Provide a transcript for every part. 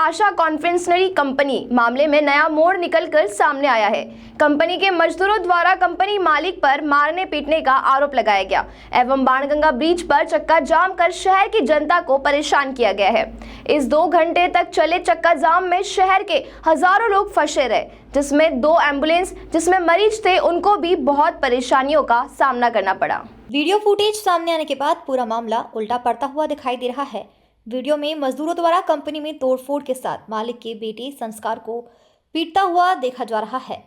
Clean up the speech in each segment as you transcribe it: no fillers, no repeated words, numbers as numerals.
आशा confectionery company मामले में नया मोड़ निकलकर सामने आया है। कंपनी के मजदूरों द्वारा कंपनी मालिक पर मारने पीटने का आरोप लगाया गया एवं बाणगंगा ब्रिज पर चक्का जाम कर शहर की जनता को परेशान किया गया है। इस 2 घंटे तक चले चक्का जाम में शहर के हजारों लोग फंसे रहे, जिसमें 2 एम्बुलेंस जिसमें मरीज थे उनको भी बहुत परेशानियों का सामना करना पड़ा। वीडियो फुटेज सामने आने के बाद पूरा मामला उल्टा पड़ता हुआ दिखाई दे रहा है। वीडियो में मजदूरों द्वारा कंपनी में तोड़फोड़ के साथ मालिक के बेटे संस्कार को पीटता हुआ देखा जा रहा है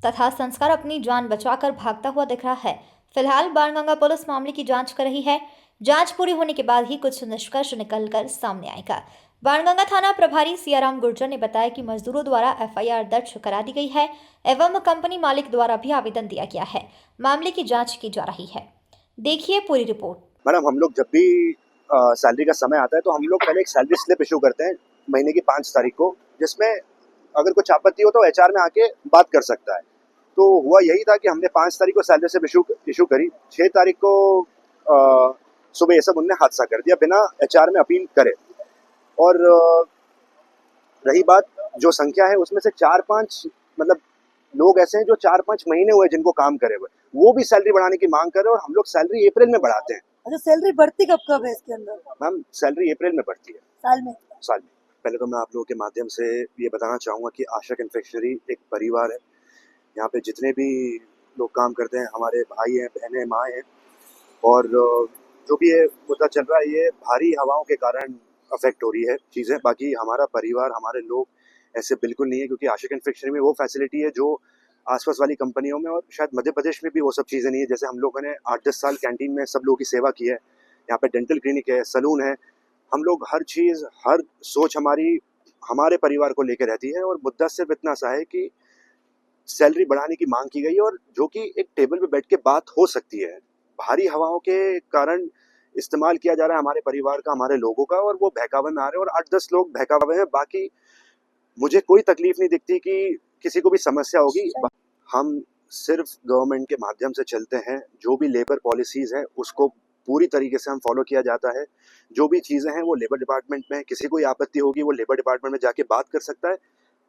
तथा संस्कार अपनी जान बचाकर भागता हुआ दिख रहा है। फिलहाल बाणगंगा पुलिस मामले की जांच कर रही है। जांच पूरी होने के बाद ही कुछ निष्कर्ष निकलकर सामने आएगा। बाणगंगा थाना प्रभारी सियाराम गुर्जर ने बताया कि मजदूरों द्वारा एफआईआर दर्ज करा दी गई है एवं कंपनी मालिक द्वारा भी आवेदन दिया गया है। मामले की जांच की जा रही है। देखिए पूरी रिपोर्ट। मैडम, हम लोग जब भी सैलरी का समय आता है तो हम लोग पहले एक सैलरी स्लिप इशू करते हैं महीने की 5 तारीख को, जिसमें अगर कुछ आपत्ति हो तो एचआर में आके बात कर सकता है। तो हुआ यही था कि हमने 5 तारीख को सैलरी स्लिप इशू करी। 6 तारीख को सुबह ये सब उनने हादसा कर दिया बिना एचआर में अपील करे। और रही बात जो संख्या है, उसमें से 4-5 मतलब लोग ऐसे हैं जो 4-5 महीने हुए जिनको काम करे हुए, वो भी सैलरी बढ़ाने की मांग कर रहे हैं और हम लोग सैलरी अप्रैल में बढ़ाते हैं। अच्छा, सैलरी बढ़ती कब है इसके अंदर? मैम, सैलरी अप्रैल में बढ़ती है। साल में? साल में। पहले तो मैं आप लोगों के माध्यम से ये बताना चाहूँगा कि आशा कन्फेक्शनरी एक परिवार है। यहाँ पे जितने भी लोग काम करते हैं हमारे भाई हैं, बहनें, माँ हैं, और जो भी ये मुद्दा चल रहा है ये भारी हवाओं के कारण अफेक्ट हो रही है चीज़ें। बाकी हमारा परिवार, हमारे लोग ऐसे बिल्कुल नहीं है, क्योंकि आशा कन्फेक्शनरी में वो फैसिलिटी है जो आसपास वाली कंपनियों में और शायद मध्य प्रदेश में भी वो सब चीज़ें नहीं है। जैसे हम लोगों ने 8-10 साल कैंटीन में सब लोगों की सेवा की है। यहाँ पे डेंटल क्लिनिक है, सलून है। हम लोग हर चीज़, हर सोच हमारे परिवार को लेकर रहती है। और मुद्दा सिर्फ इतना सा है कि सैलरी बढ़ाने की मांग की गई है और जो कि एक टेबल पे बैठ के बात हो सकती है। भारी हवाओं के कारण इस्तेमाल किया जा रहा है हमारे परिवार का, हमारे लोगों का, और वो बहकावे में आ रहे हैं और 8-10 लोग बहकावे हैं। बाकी मुझे कोई तकलीफ नहीं दिखती कि किसी को भी समस्या होगी। हम सिर्फ गवर्नमेंट के माध्यम से चलते हैं। जो भी लेबर पॉलिसीज़ हैं उसको पूरी तरीके से हम फॉलो किया जाता है। जो भी चीज़ें हैं वो लेबर डिपार्टमेंट में, किसी को आपत्ति होगी वो लेबर डिपार्टमेंट में जाके बात कर सकता है।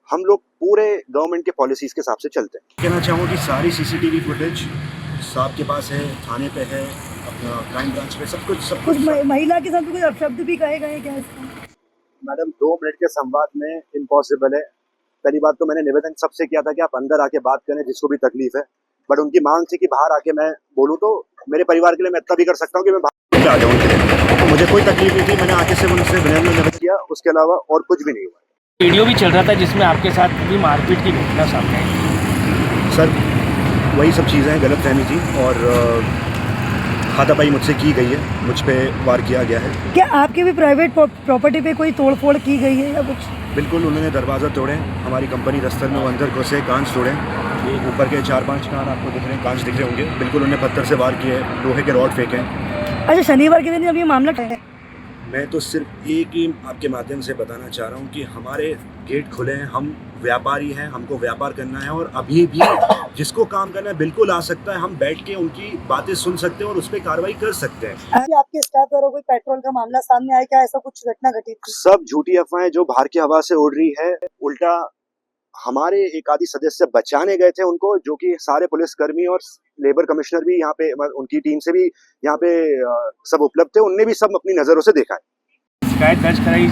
हम लोग पूरे गवर्नमेंट के पॉलिसीज़ के हिसाब से चलते हैं। कहना चाहूँगा कि सारी सीसीटीवी फुटेज साहब के पास है, थाने पे है, अपना क्राइम ब्रांच पे, सब कुछ महिला के साथ कोई अपशब्द भी कहे गए क्या इसका? मैडम, 2 मिनट के संवाद में इम्पॉसिबल है। पहली बात तो मैंने निवेदन सबसे किया था कि आप अंदर आके बात करें जिसको भी तकलीफ है, बट उनकी मांग थी कि बाहर आके मैं बोलूं। तो मेरे परिवार के लिए मैं इतना भी कर सकता हूं कि मैं बाहर आ जाऊं। तो मुझे कोई तकलीफ नहीं थी। मैंने आके सिर्फ उनसे विनम्र निवेदन किया, उसके अलावा और कुछ भी नहीं हुआ। वीडियो भी चल रहा था जिसमें आपके साथ भी मारपीट की घटना सामने आई। सर, वही सब चीज़ें गलतफहमी थी और हाथापाई मुझसे की गई है, मुझ पर वार किया गया है। क्या आपके भी प्राइवेट प्रॉपर्टी पे कोई तोड़फोड़ की गई है या कुछ? बिल्कुल, उन्होंने दरवाज़ा तोड़े, हमारी कंपनी दफ्तर में वो अंदर घुसे, कांच तोड़े। ये ऊपर के 4-5 कान आपको दिख रहे हैं, कांच दिख रहे होंगे। बिल्कुल, उन्हें पत्थर से वार किए, लोहे के रॉड फेंके। अच्छा, शनिवार के दिन जब ये मामला है, मैं तो सिर्फ एक ही आपके माध्यम से बताना चाह रहा हूँ कि हमारे गेट खुले हैं, हम व्यापारी हैं, हमको व्यापार करना है और अभी भी जिसको काम करना है बिल्कुल आ सकता है। हम बैठ के उनकी बातें सुन सकते हैं और उस पर कार्रवाई कर सकते हैं। आपके स्टाफ द्वारा कोई पेट्रोल का मामला सामने आया क्या? ऐसा कुछ घटना घटित थी? सब झूठी अफवाहें जो बाहर की हवा से उड़ रही है। उल्टा हमारे एक आदि सदस्य बचाने गए थे उनको, जो कि सारे पुलिसकर्मी और लेबर कमिश्नर भी यहाँ पे, उनकी टीम से भी यहाँ पे सब उपलब्ध थे। उनने भी सब अपनी नजरों से देखा है। शिकायत दर्ज कराई?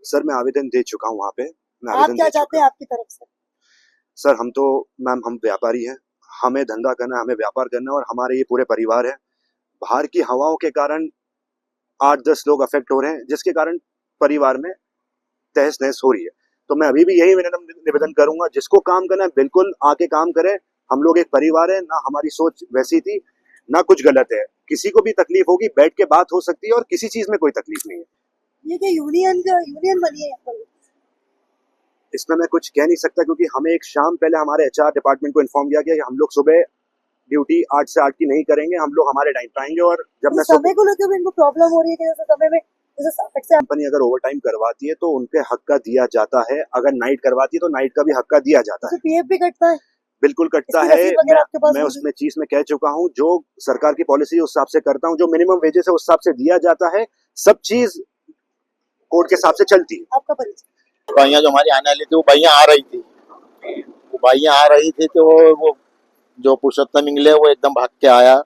सर, मैं आवेदन दे चुका हूँ वहाँ पे। आप क्या चाहते हैं आपकी तरफ से? सर, हम व्यापारी हैं, हमें धंधा करना है, हमें व्यापार करना है और हमारे ये पूरे परिवार है। बाहर की हवाओं के कारण 8-10 लोग अफेक्ट हो रहे हैं, जिसके कारण परिवार में तहस नहस हो रही है। तो मैं अभी भी यही निवेदन करूंगा, जिसको काम करना है बिल्कुल आके काम करें। हम लोग एक परिवार है, ना हमारी सोच वैसी थी ना कुछ गलत है। किसी को भी तकलीफ होगी बैठ के बात हो सकती है और किसी चीज में कोई तकलीफ नहीं है। ये क्या यूनियन बनी है? इसमें मैं कुछ कह नहीं सकता, क्योंकि हमें एक शाम पहले हमारे एचआर डिपार्टमेंट को इन्फॉर्म किया गया कि हम लोग सुबह ड्यूटी 8 से 8 की नहीं करेंगे, हम लोग हमारे टाइम पे आएंगे। और जब मैं समय को लेकर भी इनको प्रॉब्लम हो रही है कि जैसे समय में कंपनी अगर ओवर टाइम करवाती है तो उनके हक का दिया जाता है, अगर नाइट करवाती है तो नाइट का भी हक का दिया जाता है। पीएफ भी कटता है? बिल्कुल कटता है। मैं उसमें चीज में कह चुका हूँ, जो सरकार की पॉलिसी उस हिसाब से करता हूँ, जो मिनिमम वेजेस है उस हिसाब से दिया जाता है। सब चीज कोड के हिसाब से चलती है। आपका परिचय? भैया जो हमारी आने वाली थी वो भैया आ रही थी, तो वो जो पुरुषोत्तम इंगले वो एकदम भाग के आया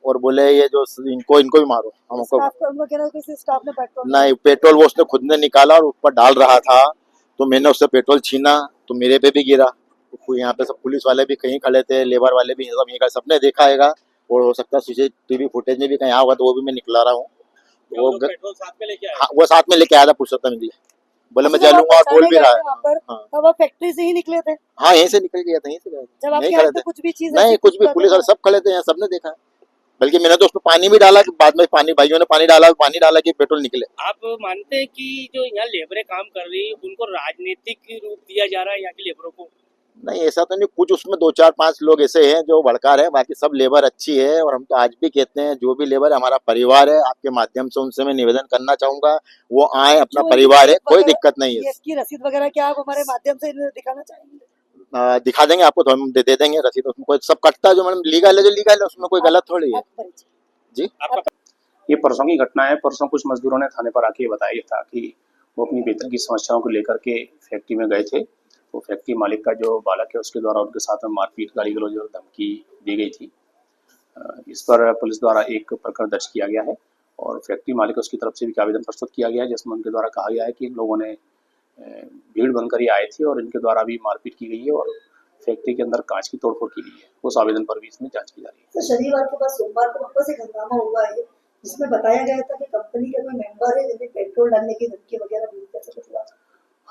और बोले ये जो इनको भी मारो हमको। स्टाफ का उनका कहना है कि किसी स्टाफ ने पेट्रोल नहीं, पेट्रोल वो उसने खुद ने निकाला और ऊपर डाल रहा था, तो मैंने उससे पेट्रोल छीना तो मेरे पे भी गिरा। तो यहाँ पे सब पुलिस वाले भी कहीं खड़े थे, लेबर वाले भी सब यहीं खड़े, सबने देखा है और हो सकता है सीसीटीवी फुटेज में भी कहीं होगा तो वो भी मैं निकला रहा हूँ। वो पेट्रोल साथ में लेके आए? हाँ, वो साथ में लेके आया था पुरुषोत्तम इंगले, बोले मैं जलूंगा और बोल भी रहा है। हाँ। तब आप फैक्ट्री से ही निकले थे? हाँ, यहीं से निकल गया था, यहीं से गया था। जब आपके यहीं हाथ खड़े में थे, कुछ भी चीज नहीं कुछ भी, पुलिस वाले सब खड़े थे यहाँ, सबने देखा। बल्कि मैंने तो उसमें पानी भी डाला, कि बाद में पानी भाइयों ने पानी डाला कि पेट्रोल निकले। आप मानते हैं कि जो यहाँ लेबरें काम कर रही है उनको राजनीतिक रूप दिया जा रहा है यहाँ की लेबरों को? नहीं, ऐसा तो नहीं, कुछ उसमें 2-4-5 लोग ऐसे हैं जो भड़का रहे हैं, बाकी सब लेबर अच्छी है। और हम तो आज भी कहते हैं जो भी लेबर है हमारा परिवार है। आपके माध्यम से उनसे मैं निवेदन करना चाहूंगा, वो आए, अपना परिवार है, कोई दिक्कत नहीं है। इसकी रसीद वगैरह क्या आप हमारे माध्यम से इन्हें दिखाना चाहेंगे? दिखा देंगे आपको, तो हम दे देंगे रसीद, उसमें कोई सब कटता है जो मैडम लीगल है, जो लीगल है उसमें कोई गलत थोड़ी है आपका परिचय? जी। ये परसों की घटना है। परसों कुछ मजदूरों ने थाने पर आके बताया था कि वो अपनी वेतन की समस्याओं को लेकर के फैक्ट्री में गए थे। तो फैक्ट्री मालिक का जो बालक है उसके द्वारा उनके साथ में मारपीट, गाली गलौज और धमकी दी गई थी। इस पर पुलिस द्वारा एक प्रकरण दर्ज किया गया है और फैक्ट्री मालिक उसकी तरफ से भी आवेदन प्रस्तुत किया गया है, जिसमें उनके द्वारा कहा गया है कि इन लोगों ने भीड़ बनकर ही आए थे और इनके द्वारा भी मारपीट की गई है और फैक्ट्री के अंदर कांच की तोड़फोड़ की गई है। उस आवेदन पर भी इसमें जांच की जा रही है। तो शनिवार के बाद सोमवार को वापस एक हंगामा हुआ है जिसमें बताया गया था कि कंपनी का कोई मेंबर है जिन्हें पेट्रोल डालने की धमकी वगैरह दी, कैसे कुछ हुआ?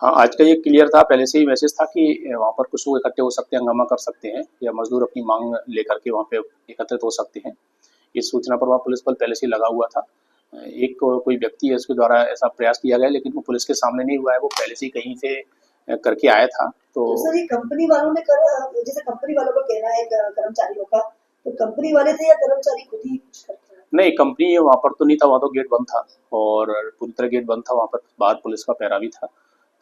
हाँ, आज का ये क्लियर था, पहले से ही मैसेज था कि वहाँ पर कुछ लोग इकट्ठे हो सकते हैं, हंगामा कर सकते हैं या मजदूर अपनी मांग लेकर के वहाँ पे एकत्रित हो सकते हैं। इस सूचना पर वहाँ पुलिस बल पहले से ही लगा हुआ था। एक कोई व्यक्ति है उसके द्वारा ऐसा प्रयास किया गया, लेकिन वो पुलिस के सामने नहीं हुआ है, वो पहले से ही कहीं से करके आया था। तो सर ये कंपनी वालों ने करा, जैसे कंपनी वालों का कहना है कर्मचारियों का, तो कंपनी वाले थे या कर्मचारी खुद ही कुछ करते हैं? नहीं, कंपनी वहाँ पर तो नहीं था, वहाँ तो गेट बंद था और पूरी तरह गेट बंद था। वहाँ पर बाहर पुलिस का पहरा भी था,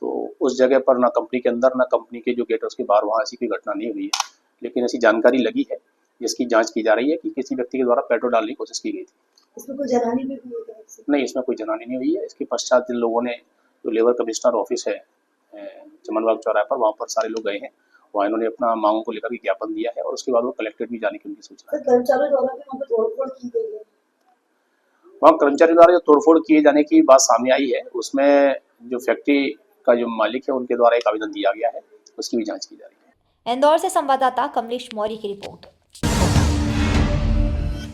तो उस जगह पर ना कंपनी के अंदर ना कंपनी के जो गेट है उसके बाहर वहाँ ऐसी कोई घटना नहीं हुई है। लेकिन ऐसी जानकारी लगी है जिसकी जांच की जा रही है कि किसी व्यक्ति के द्वारा पेट्रोल डालने की कोशिश की गई थी। इसमें कोई जनहानि भी हुई है? नहीं, इसमें कोई जनहानि नहीं हुई है। इसके पश्चात जिन लोगों ने, जो लेबर कमिश्नर ऑफिस है चमनबाग चौराहे पर, वहाँ पर सारे लोग गए हैं, वहाँ इन्होंने अपना मांगों को लेकर ज्ञापन दिया है और उसके बाद वो कलेक्ट्रेट भी जाने की उनकी सूचना है। कर्मचारियों द्वारा भी वहाँ पे तोड़फोड़ की गई है? वहाँ कर्मचारी द्वारा जो तोड़फोड़ किए जाने की बात सामने आई है उसमें जो फैक्ट्री का जो मालिक है उनके द्वारा एक आवेदन दिया गया है, उसकी भी जांच की जा रही है। इंदौर से संवाददाता कमलेश मौर्य की रिपोर्ट।